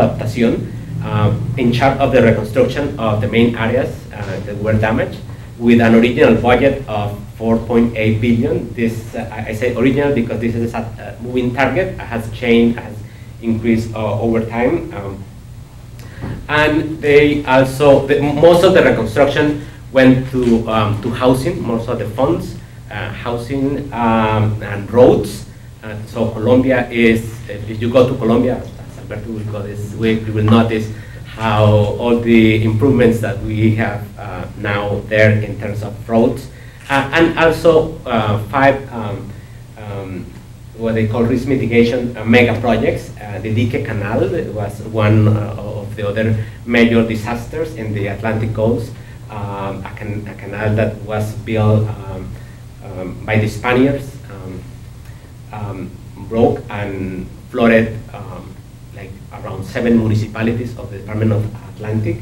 Adaptación, in charge of the reconstruction of the main areas that were damaged, with an original budget of 4.8 billion. This I say original because this is a moving target. Has changed, has increased over time, and they also most of the reconstruction went to housing. Most of the funds, housing and roads. So Colombia is, if you go to Colombia, as Alberto will go this week, you will notice how all the improvements that we have now there in terms of roads, and also 5 what they call risk mitigation mega projects. The Dique Canal was one of the other major disasters in the Atlantic coast, a canal that was built by the Spaniards, broke and flooded like around 7 municipalities of the Department of Atlantic.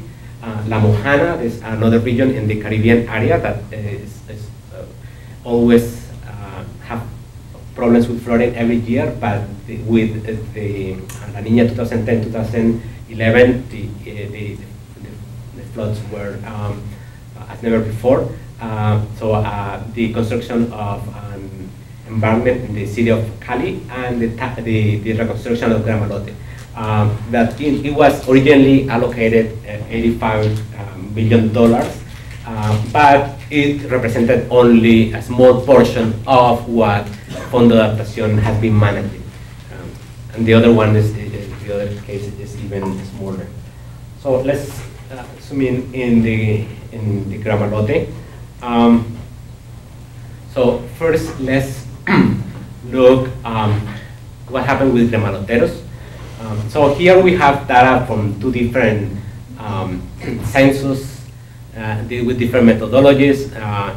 La Mojana is another region in the Caribbean area that is always have problems with flooding every year, but with the La Niña 2010-2011, the floods were as never before. So the construction of an environment in the city of Cali and the reconstruction of Gramalote. That it was originally allocated $85 billion, but it represented only a small portion of what Fondo de Adaptación has been managing. And the other one is, the other case is even smaller. So let's zoom in the Gramalote. So first, let's look what happened with Gramaloteros. So here we have data from 2 different census with different methodologies.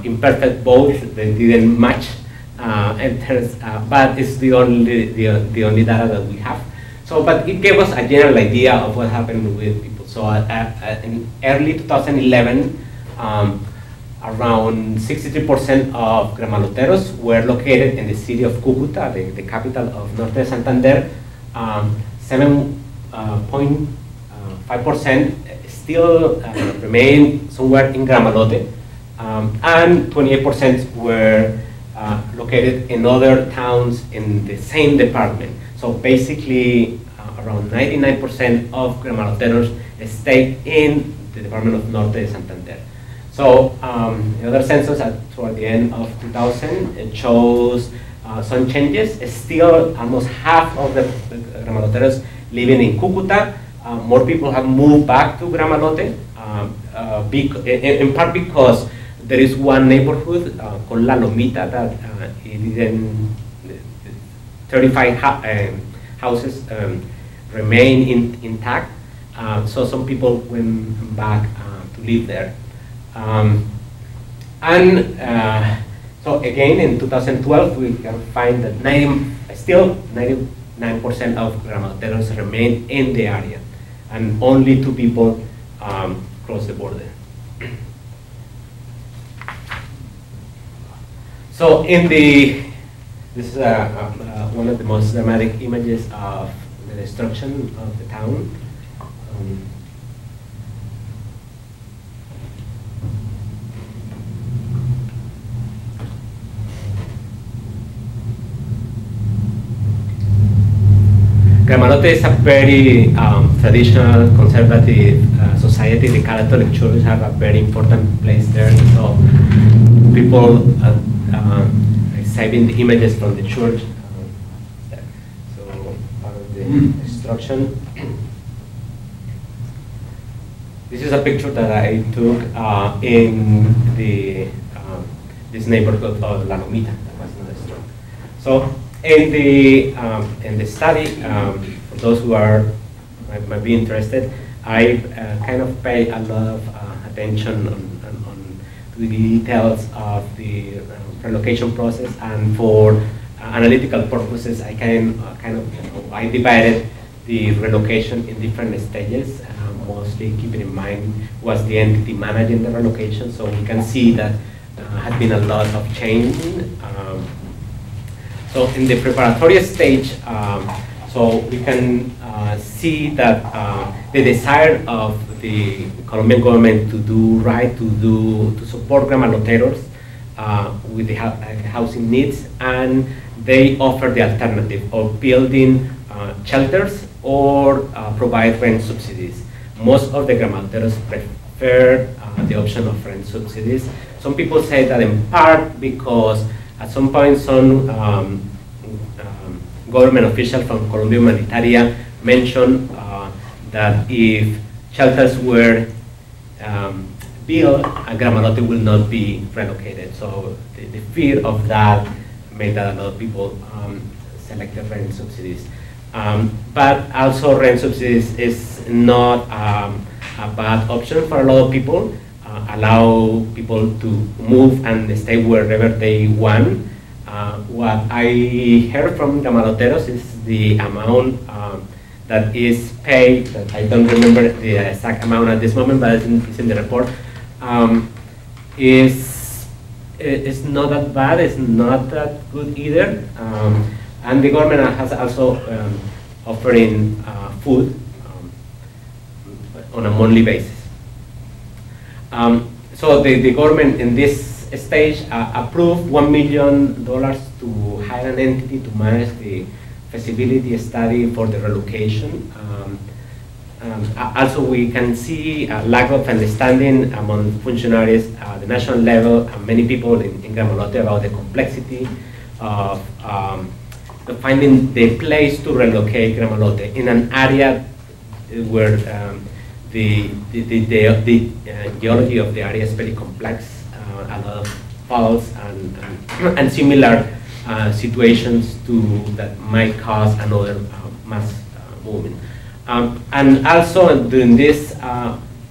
Imperfect both, they didn't match, but it's the only data that we have. So, but it gave us a general idea of what happened with people. So in early 2011, around 63% of Gramaloteros were located in the city of Cúcuta, the capital of Norte de Santander. 7.5% still remain somewhere in Gramalote, and 28% were located in other towns in the same department. So basically, around 99% of Gramaloteros stayed in the Department of Norte de Santander. So the other census toward the end of 2000, it shows some changes. Still, almost half of the Gramaloteros living in Cúcuta. More people have moved back to Gramalote, in part because there is one neighborhood called La Lomita that it didn't, 35 houses remain intact. So some people went back to live there. So again, in 2012, we can find that still 99% of Gramaloteros remain in the area, and only 2 people cross the border. So this is one of the most dramatic images of the destruction of the town. Gramalote is a very traditional, conservative society. The Catholic Church have a very important place there. So people saving the images from the church. So part of the destruction. This is a picture that I took in this neighborhood of La Lomita that was not destroyed. So in the study, for those who might be interested, I kind of pay a lot of attention on the details of the relocation process, and for analytical purposes, I I divided the relocation in different stages, mostly keeping in mind was the entity managing the relocation, so we can see that had been a lot of change. So in the preparatory stage, So we can see that the desire of the Colombian government to do right, to support Gramaloteros with the housing needs, and they offer the alternative of building shelters or provide rent subsidies. Most of the Gramaloteros prefer the option of rent subsidies. Some people say that in part because at some point some government official from Colombia Humanitaria mentioned that if shelters were built, Gramalote will not be relocated. So the fear of that made that a lot of people selected rent subsidies. But also rent subsidies is not a bad option for a lot of people. Allow people to move and stay wherever they want. What I heard from Gramaloteros is the amount that is paid, that I don't remember the exact amount at this moment, but it's in the report, is not that bad, it's not that good either. And the government has also offering food on a monthly basis. So the government in this stage approved $1 million to hire an entity to manage the feasibility study for the relocation. Also, we can see a lack of understanding among functionaries at the national level and many people in Gramalote about the complexity of finding the place to relocate Gramalote in an area where the geology of the area is very complex, a lot of faults and similar situations that might cause another mass movement. And also during this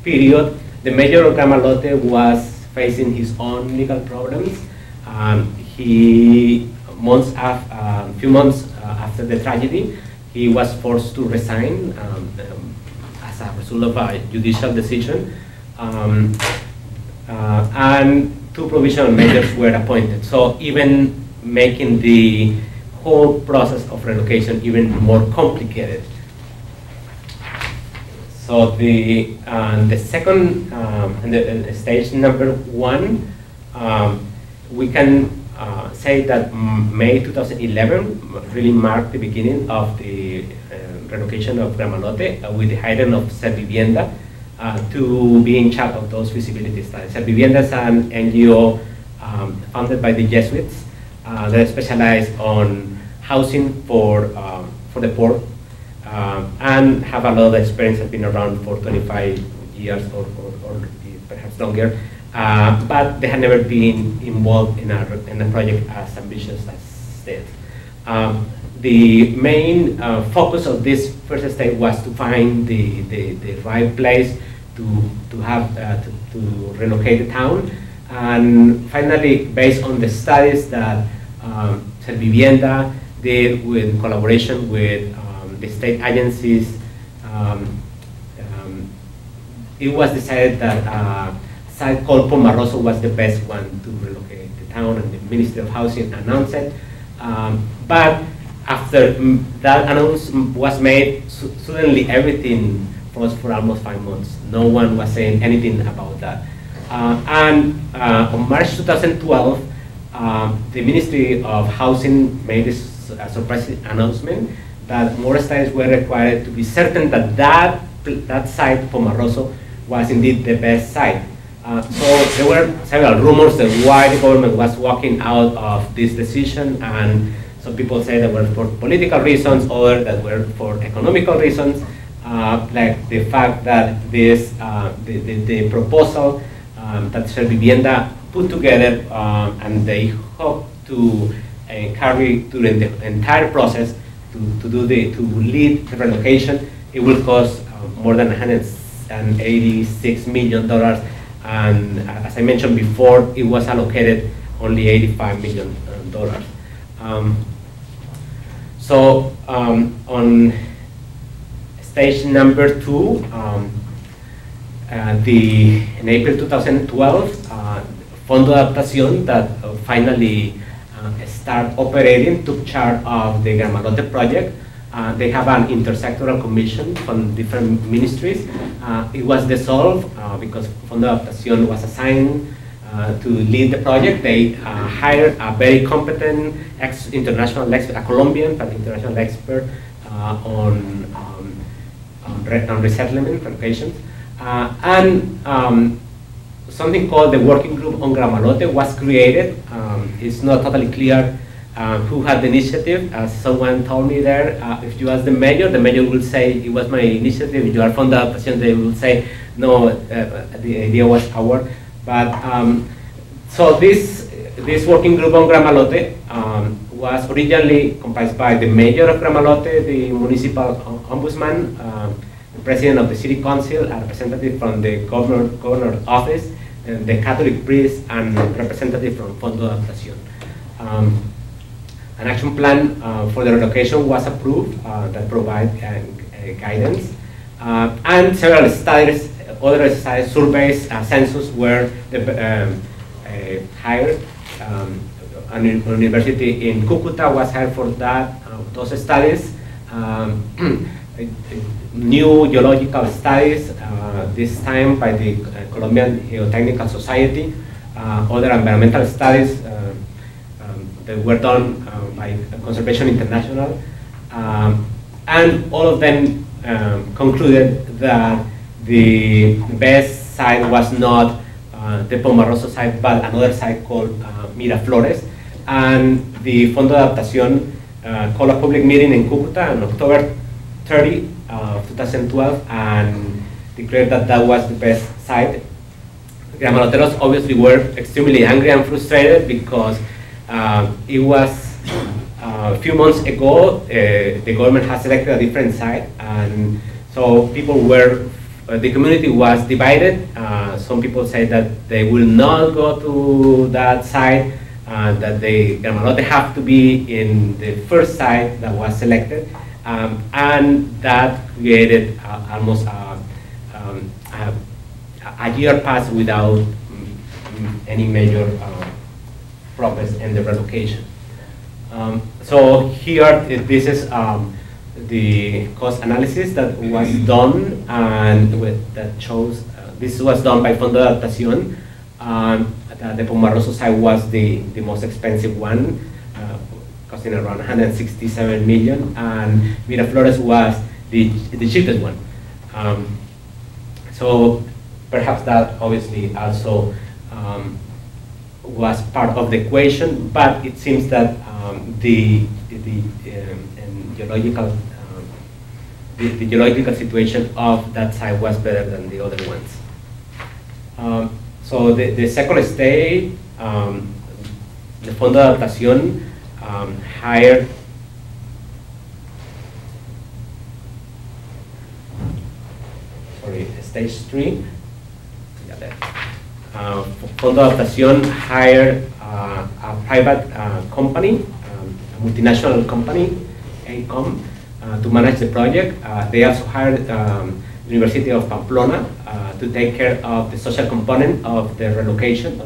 period, the mayor of Gramalote was facing his own legal problems. A few months after the tragedy, he was forced to resign as a result of a judicial decision. And 2 provisional measures were appointed. So even making the whole process of relocation even more complicated. So the second, the stage number 1, we can say that May 2011 really marked the beginning of the relocation of Gramalote with the hiring of Servivienda to be in charge of those feasibility studies. Servivienda is an NGO founded by the Jesuits that specialize on housing for the poor and have a lot of experience, have been around for 25 years or perhaps longer. But they had never been involved in a project as ambitious as this. The main focus of this first stage was to find the right place to relocate the town, and finally, based on the studies that Servivienda did with collaboration with the state agencies, it was decided that site called Pomaroso was the best one to relocate the town, and the Ministry of Housing announced it. But after that announcement was made, suddenly everything froze for almost 5 months. No one was saying anything about that. And on March 2012, the Ministry of Housing made this surprise announcement that more studies were required to be certain that that site, Pomaroso, was indeed the best site. So there were several rumors that why the government was walking out of this decision, and some people say that were for political reasons, others that were for economical reasons, like the fact that this the proposal that Servivienda put together, and they hope to carry during the entire process to lead the relocation, it will cost more than $186 million. And as I mentioned before, it was allocated only $85 million. On stage number 2, in April 2012, Fondo de Adaptación that finally started operating took charge of the Gramalote project. They have an intersectoral commission from different ministries. It was dissolved because Fondo de Adaptación was assigned to lead the project. They hired a very competent international expert, a Colombian but international expert on resettlement relocations. And something called the Working Group on Gramalote was created. It's not totally clear who had the initiative. As someone told me there, if you ask the mayor will say it was my initiative. If you are from the Adaptación, they will say no, the idea was ours. But so this working group on Gramalote was originally comprised by the mayor of Gramalote, the municipal ombudsman, the president of the city council, a representative from the governor's office, and the Catholic priest, and representative from Fondo de Adaptación. An action plan for the relocation was approved that provide guidance, and several studies, other studies, surveys, census were hired. An university in Cucuta was hired for that, those studies. New geological studies, this time by the Colombian Geotechnical Society, other environmental studies that were done by Conservation International, and all of them concluded that the best site was not the Pomaroso site, but another site called Miraflores. And the Fondo de Adaptación called a public meeting in Cucuta on October 30, 2012, and declared that that was the best site. Gramaloteros obviously were extremely angry and frustrated because it was a few months ago the government has selected a different site, and so people were, the community was divided. Some people say that they will not go to that site, that the Gramalote have to be in the first site that was selected, and that created almost a year passed without any major progress in the relocation. So here, this is the cost analysis that was done, and that shows this was done by Fondo de Adaptación. The Pomaroso site was the most expensive one, costing around 167 million, and Miraflores was the cheapest one. So perhaps that obviously also was part of the equation, but it seems that the geological situation of that site was better than the other ones. So the second stage, the Fondo de Adaptación hired stage 3. Fondo de Adaptación hired a private company, a multinational company, ACOM, to manage the project. They also hired University of Pamplona to take care of the social component of the relocation.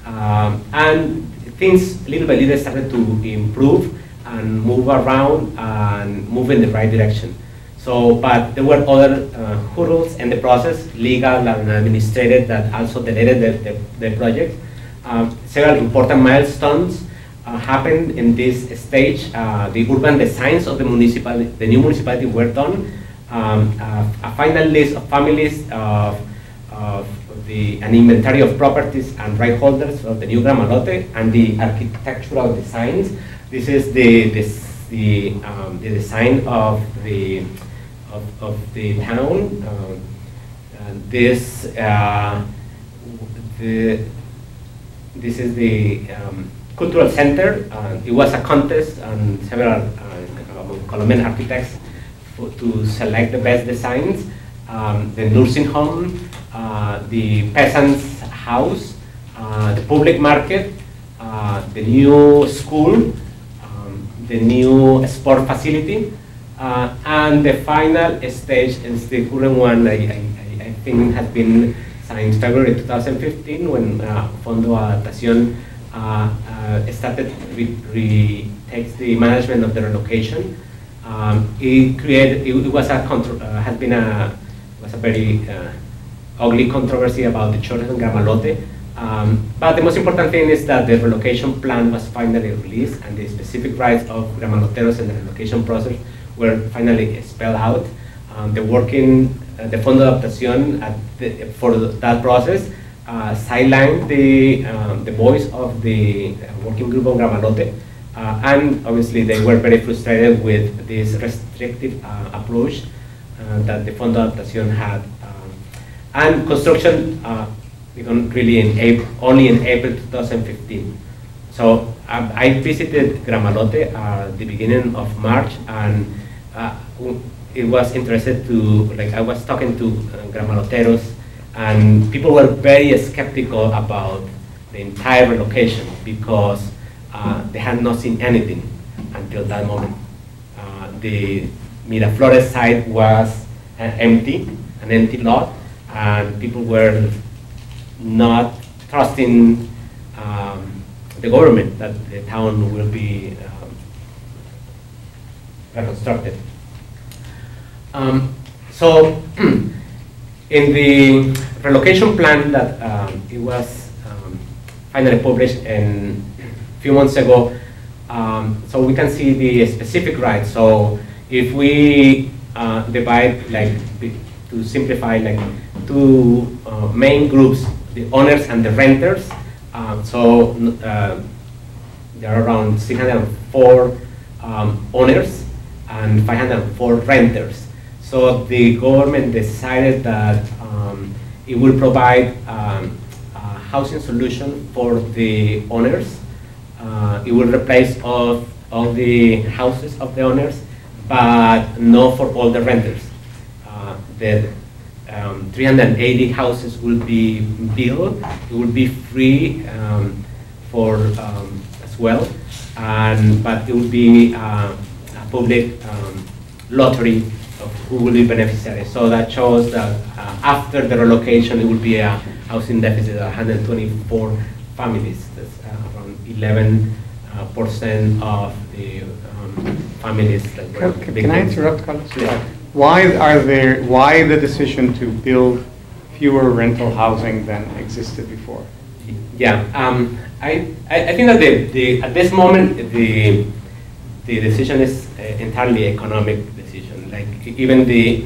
And things little by little started to improve and move around and move in the right direction. So, but there were other hurdles in the process, legal and administrative, that also delayed the project. Several important milestones happened in this stage. The urban designs of the new municipality were done. A final list of families of an inventory of properties and right holders of the new Gramalote, and the architectural designs. This is the design of the town. This is the cultural center. It was a contest, and several Colombian architects to select the best designs. The nursing home, the peasant's house, the public market, the new school, the new sport facility, and the final stage is the current one. I think has been signed February 2015, when Fondo de Adaptación started takes the management of the relocation. It was a very ugly controversy about the churches in Gramalote. But the most important thing is that the relocation plan was finally released, and the specific rights of Gramaloteros in the relocation process were finally spelled out. The Fondo de Adaptación for that process sidelined the voice of the working group on Gramalote, and obviously they were very frustrated with this restrictive approach that the Fondo de Adaptación had. And construction began really only in April 2015. So I visited Gramalote at the beginning of March, and it was interested to, I was talking to Gramaloteros, and people were very skeptical about the entire relocation because they had not seen anything until that moment. The Miraflores site was an empty lot, and people were not trusting the government that the town will be reconstructed. So in the relocation plan that it was finally published a few months ago, so we can see the specific rights. So if we divide, to simplify, two main groups, the owners and the renters. So there are around 604 owners and 504 renters. So the government decided that it will provide a housing solution for the owners. It will replace all the houses of the owners, but not for all the renters. The 380 houses will be built. It will be free for as well, but it will be a public lottery of who will be beneficiaries. So that shows that after the relocation, it will be a housing deficit of 124 families. That's around 11% of the families that were. Can I interrupt, Carlos? Yeah. Why the decision to build fewer rental housing than existed before? Yeah, I think that at this moment the decision is entirely economic decision. Like even the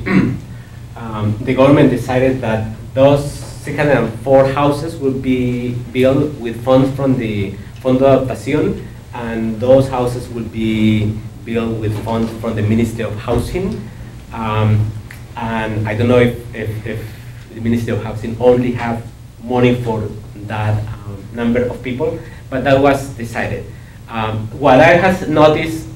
government decided that those 604 houses will be built with funds from the Fondo de Adaptación, and those houses will be built with funds from the Ministry of Housing. And I don't know if the Ministry of Housing only have money for that number of people, but that was decided. What I have noticed,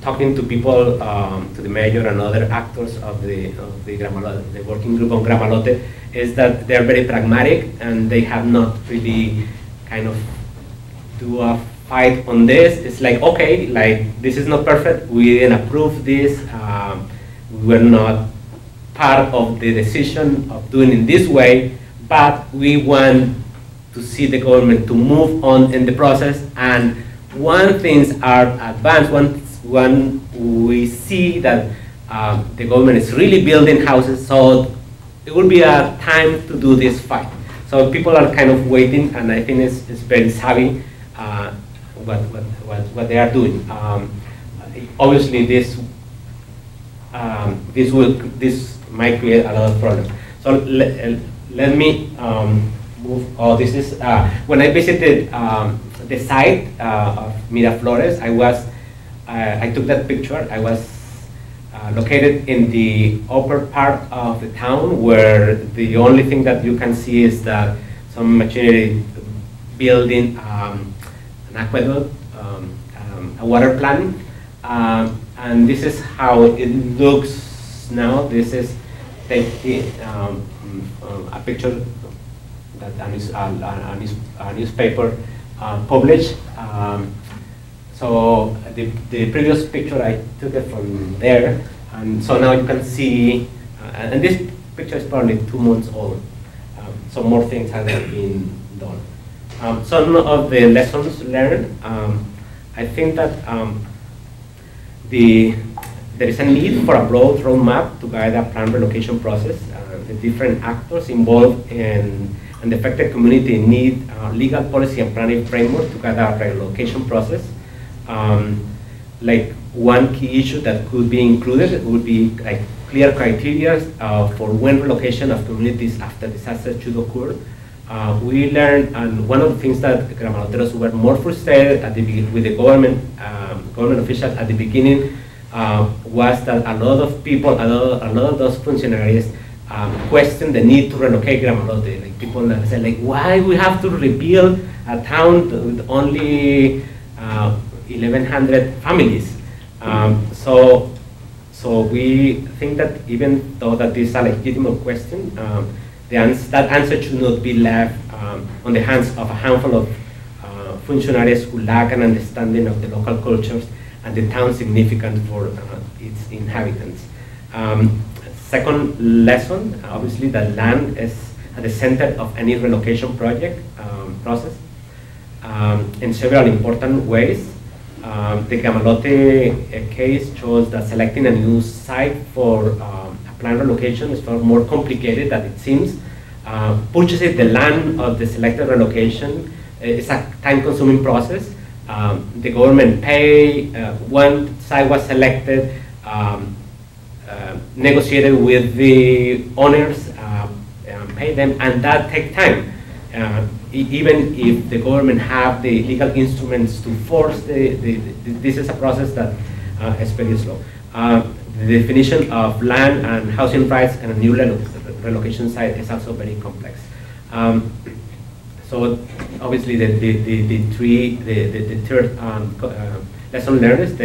talking to people, to the mayor and other actors of the Gramalote, the working group on Gramalote, is that they're very pragmatic and they have not really kind of do a fight on this. It's like, okay, this is not perfect, we didn't approve this, we were not part of the decision of doing it this way, but we want to see the government to move on in the process, and when things are advanced, when we see that the government is really building houses, so it will be a time to do this fight. So people are kind of waiting, and I think it's very savvy what they are doing. Obviously, this might create a lot of problems. So let me move. Oh, this is when I visited the site of Miraflores. I took that picture. I was located in the upper part of the town, where the only thing that you can see is that some machinery building an aqueduct, a water plant, and this is how it looks now. This is a picture that a newspaper published. So the previous picture, I took it from there, and so now you can see, and this picture is probably 2 months old, so more things have been done. Some of the lessons learned, I think that There is a need for a broad roadmap to guide a planned relocation process. The different actors involved in the affected community need legal policy and planning framework to guide a relocation process. Like one key issue that could be included would be like clear criteria for when relocation of communities after disaster should occur. We learned, and one of the things that Gramaloteros were more frustrated with the government officials at the beginning was that a lot of people, a lot of those functionaries questioned the need to relocate Gramalote. Like people that said, like, why we have to rebuild a town with only 1,100 families? So we think that even though that is a legitimate question, that answer should not be left on the hands of a handful of functionaries who lack an understanding of the local cultures and the town's significance for its inhabitants. Second lesson, obviously, that land is at the center of any relocation project process in several important ways. The Gramalote case shows that selecting a new site for a planned relocation is far more complicated than it seems. Purchasing the land of the selected relocation is a time-consuming process. The government pay, one site was selected, negotiated with the owners, pay them, and that takes time. Even if the government have the legal instruments to force this is a process that is very slow. The definition of land and housing rights and a new relocation site is also very complex. So obviously the third lesson learned is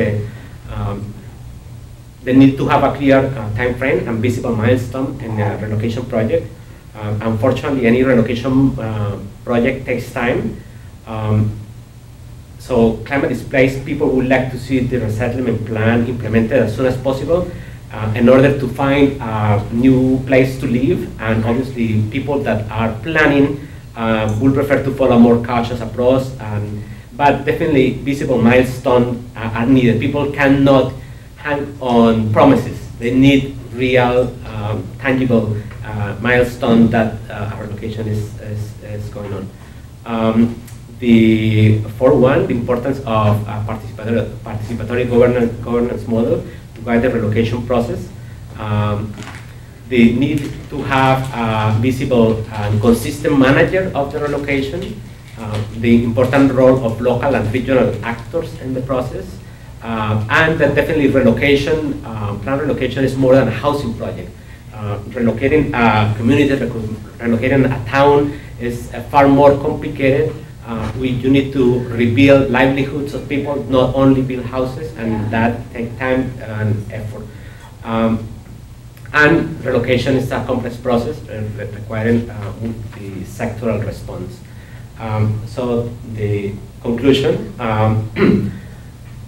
the need to have a clear time frame and visible milestone in a relocation project. Unfortunately, any relocation project takes time. So climate displaced people would like to see the resettlement plan implemented as soon as possible in order to find a new place to live. And obviously, people that are planning would prefer to follow a more cautious approach. But definitely, visible milestones are needed. People cannot hang on promises. They need real, tangible milestone that a relocation is going on. The fourth one, the importance of a participatory governance model to guide the relocation process. The need to have a visible and consistent manager of the relocation. The important role of local and regional actors in the process. And that definitely relocation, planned relocation is more than a housing project. Relocating a community, relocating a town is far more complicated. You need to rebuild livelihoods of people, not only build houses, and that takes time and effort. And relocation is a complex process requiring the sectoral response. So the conclusion,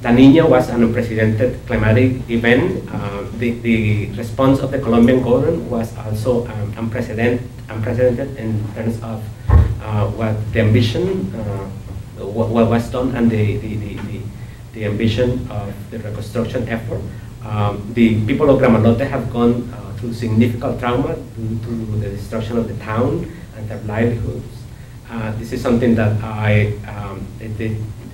La Niña was an unprecedented climatic event. The response of the Colombian government was also unprecedented in terms of what the ambition, what was done, and the ambition of the reconstruction effort. The people of Gramalote have gone through significant trauma due to the destruction of the town and their livelihoods. This is something that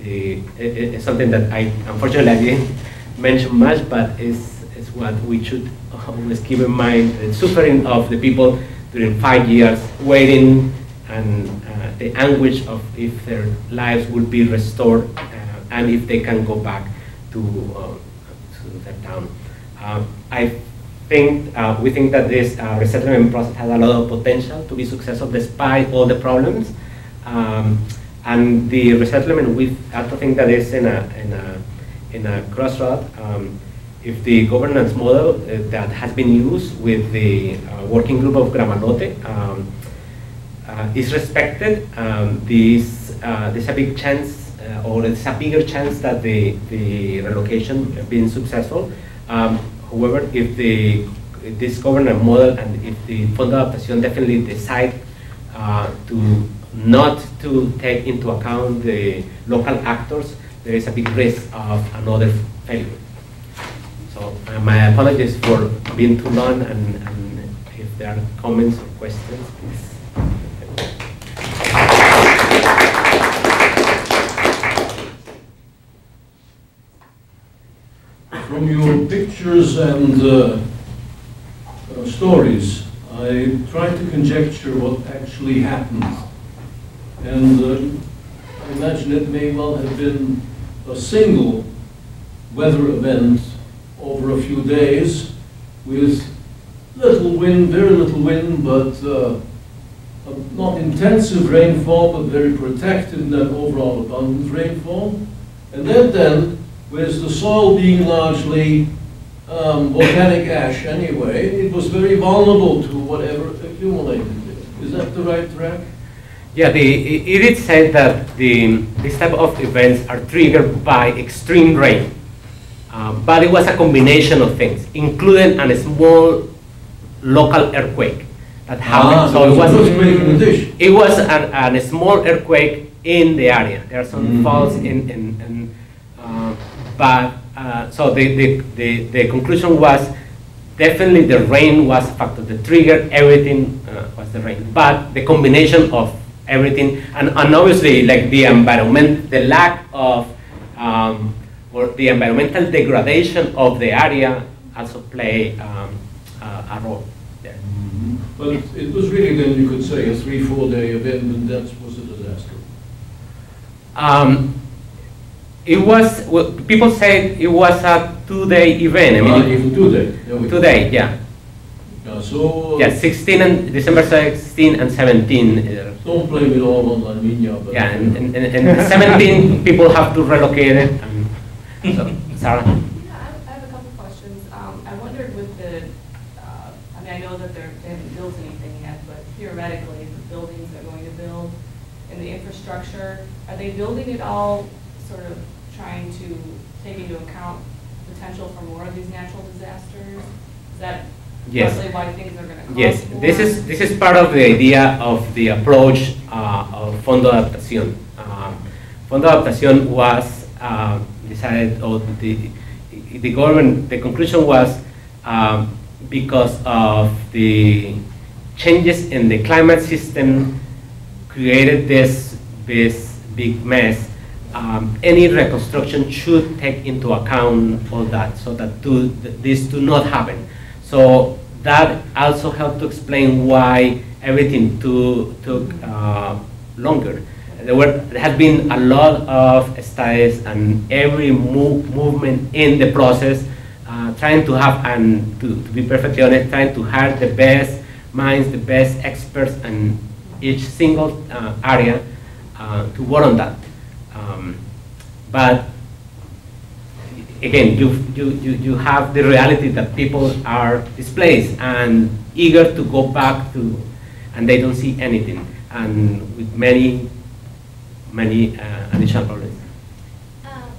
it's something that unfortunately I didn't mention much, but it's what we should always keep in mind: the suffering of the people during 5 years, waiting, and the anguish of if their lives will be restored and if they can go back to their town. We think that this resettlement process has a lot of potential to be successful despite all the problems. And the resettlement, we also think that is in a crossroad. If the governance model that has been used with the working group of Gramalote is respected, there's a big chance, or there's a bigger chance that the relocation being successful. However, if this governance model and if the Fondo de Adaptación definitely decide to not to take into account the local actors, there is a big risk of another failure. My apologies for being too long, and if there are comments or questions, please. From your pictures and stories, I tried to conjecture what actually happened. And I imagine it may well have been a single weather event over a few days with little wind, very little wind, but not intensive rainfall, but very protected in that overall abundant rainfall. And then with the soil being largely volcanic ash anyway, it was very vulnerable to whatever accumulated there. Is that the right track? Yeah, it is said that this type of events are triggered by extreme rain. But it was a combination of things, including a small local earthquake that happened. So it was a small earthquake in the area. There are some faults so the conclusion was definitely the rain was a factor. The trigger, everything was the rain, but the combination of everything, and obviously like the environment, the lack of or the environmental degradation of the area also play a role there. But it was really, then you could say, a 3-4 day event, and that was a disaster. It was, well, people say it was a 2-day event. I mean, even 2 days. 2 days, yeah. So yeah, 16 and December 16 and 17. Don't blame it all on La Niña. But yeah, and 17 people have to relocate it. So, Sarah? Yeah, I have a couple questions. I wondered with the, I mean, I know that they haven't built anything yet, but theoretically, the buildings they're going to build and the infrastructure, are they building it all sort of trying to take into account potential for more of these natural disasters? Is that partly why things are going to cost Yes, more? this is part of the idea of the approach of Fondo de Adaptación. Fondo de Adaptación was decided, or the government, the conclusion was because of the changes in the climate system created this big mess. Any reconstruction should take into account all that, so that this do not happen. So that also helped to explain why everything took longer. There has been a lot of studies, and every movement in the process, trying to have, and to be perfectly honest, trying to hire the best minds, the best experts in each single area to work on that. But again, you have the reality that people are displaced and eager to go back to, and they don't see anything, and with many additional problems.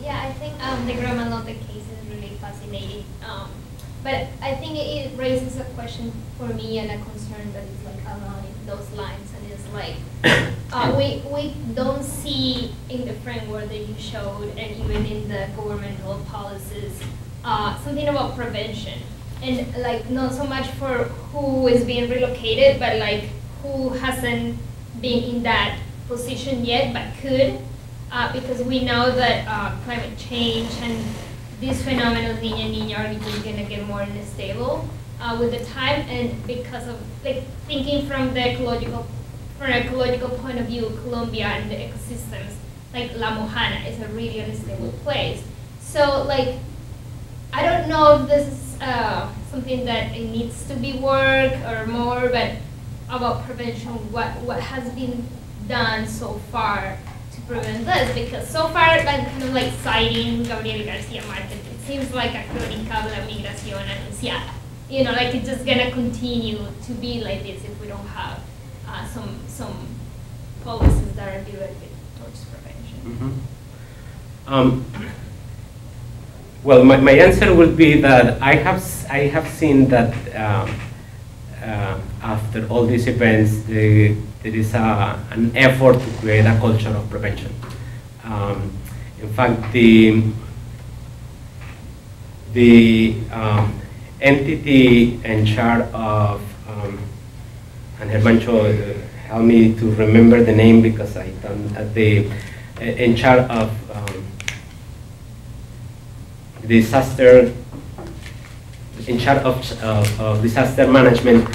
Yeah, I think the Gramalote case is really fascinating. But I think it raises a question for me and a concern that is like along those lines, and it's like we don't see in the framework that you showed, and even in the governmental policies, something about prevention, and like not so much for who is being relocated, but like who hasn't been in that position yet but could, because we know that climate change and this phenomenon Niña are just going to get more unstable with the time, and because of like thinking from an ecological point of view, Colombia and the ecosystems, like La Mojana is a really unstable place. So like, I don't know if this is something that it needs to be work or more, but about prevention, what has been done so far to prevent this? Because so far I'm kind of like citing Gabriel Garcia Marquez. It seems like a crónica de la migración anunciada. You know, like it's just gonna continue to be like this if we don't have some policies that are directed towards prevention. Well, my answer would be that I have seen that after all these events, there is an effort to create a culture of prevention. In fact, the entity in charge of, and Hermancho help me to remember the name because I don't, in charge of disaster, in charge of disaster management